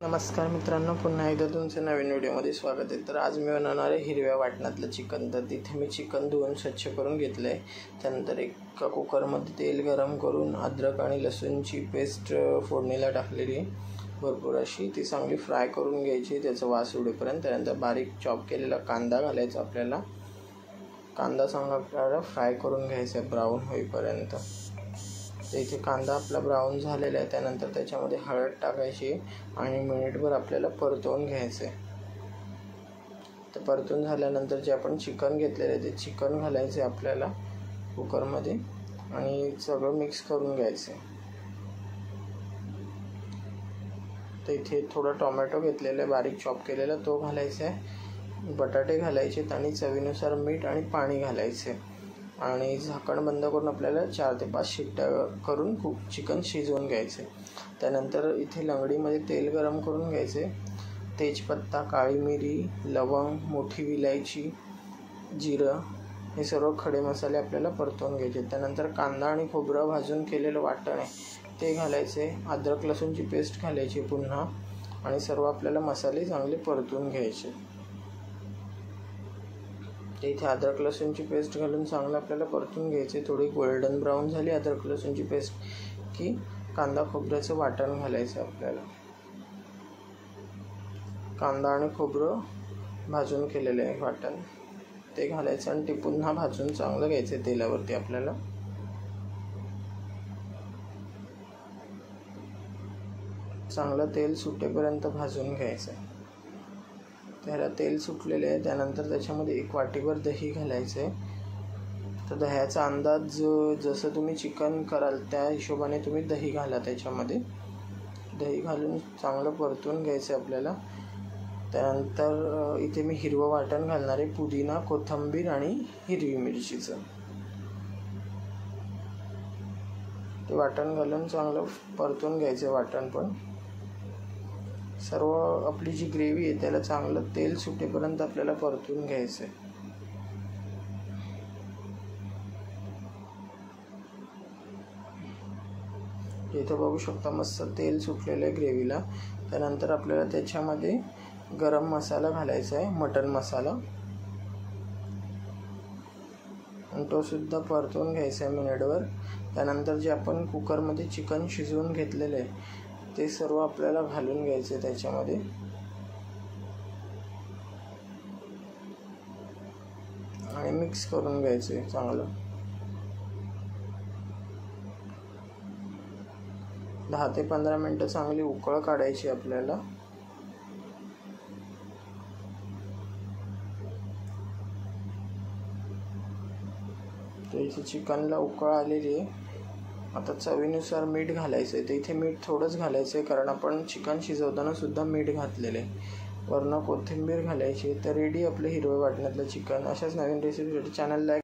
नमस्कार मित्रांनो, पुन्हा एकदा तुमचं नवीन व्हिडिओमध्ये स्वागत आहे। तर आज मी बनवणार आहे हिरव्या वाटणातलं चिकन। तर तिथे मी चिकन धुवून स्वच्छ करून घेतलं आहे। त्यानंतर एका कुकरमध्ये तेल गरम करून अद्रक आणि लसूणची पेस्ट फोडणीला टाकलेली भरपूर अशी, ती चांगली फ्राय करून घ्यायची त्याचा वास उडेपर्यंत। त्यानंतर बारीक चॉप केलेला कांदा घालायचा आपल्याला। कांदा चांगला आपल्याला फ्राय करून घ्यायचा ब्राऊन होईपर्यंत। तर इथे कांदा आपला ब्राऊन झालेला आहे। त्यानंतर त्याच्यामध्ये हळद टाकायची आणि मिनिटभर आपल्याला परतवून घ्यायचे। तर परतून झाल्यानंतर जे आपण चिकन घेतलेलं आहे ते चिकन घालायचे आपल्याला कुकरमध्ये आणि सगळं मिक्स करून घ्यायचे। तर इथे थोडा टोमॅटो घेतलेला आहे बारीक चॉप केलेला, तो घालायचा आहे। बटाटे घालायचे आणि चवीनुसार मीठ आणि पाणी घालायचे आणि झाकण बंद करून आपल्याला 4 ते 5 शिट्ट्या करून चिकन शिजवून घ्यायचे। त्यानंतर इथे लंगडीमध्ये तेल गरम करून घ्यायचे। तेजपत्ता, काळी मिरी, लवंग, मोठी विलायची, जिरं हे सर्व खडे मसाले आपल्याला परतवून घ्यायचे। त्यानंतर कांदा आणि खोबरं भाजून केलेलं वाटण आहे ते घालायचे। अद्रक लसूणची पेस्ट घालायची पुन्हा आणि सर्व आपल्याला मसाले चांगले परतून घ्यायचे। इथे अद्रक लसूणची पेस्ट घालून चांगलं आपल्याला परतून घ्यायचे। थोडी गोल्डन ब्राऊन झाली अद्रक लसूणची पेस्ट की कांदा खोबऱ्याचं वाटण घालायचं आपल्याला। कांदा आणि खोबरं भाजून केलेलं आहे वाटण ते घालायचं आणि ते पुन्हा भाजून चांगलं घ्यायचं तेलावरती आपल्याला। चांगलं तेल सुटेपर्यंत भाजून घ्यायचं। त्याला तेल सुटलेले आहे। त्यानंतर त्याच्यामध्ये 1 वाटीभर दही घालायचे। तर दह्याचा अंदाज जसं तुम्ही चिकन कराल त्या हिशोबाने तुम्ही दही घाला। त्याच्यामध्ये दही घालून चांगलं परतून घ्यायचं आपल्याला। त्यानंतर इथे मी हिरवं वाटण घालणार आहे, पुदिना, कोथिंबीर आणि हिरवी मिरचीचं। ते वाटण घालून चांगलं परतून घ्यायचं वाटण पण। सर्व आपली जी ग्रेव्ही आहे त्याला चांगलं तेल सुटेपर्यंत आपल्याला परतून घ्यायचं आहे। इथं बघू शकता मस्त तेल सुटलेलं आहे ग्रेव्हीला। त्यानंतर आपल्याला त्याच्यामध्ये गरम मसाला घालायचा आहे, मटन मसाला, आणि तो सुद्धा परतून घ्यायचा आहे मिनिटभर। त्यानंतर जे आपण कुकरमध्ये चिकन शिजवून घेतलेलं आहे ते सर्व आपल्याला घालून घ्यायचे त्याच्यामध्ये आणि मिक्स करून घ्यायचे चांगलं। 10 ते 15 मिनिटं चांगली उकळ काढायची आपल्याला। तर इथे चिकनला उकळ आलेली आहे। आता चवीनुसार मीठ घालायचं आहे। तर इथे मीठ थोडंच घालायचं आहे कारण आपण चिकन शिजवताना सुद्धा मीठ घातलेलं आहे। वरनं कोथिंबीर घालायची। तर रेडी आपलं हिरवं वाटणातलं चिकन। अशाच नवीन रेसिपीसाठी चॅनल लाईक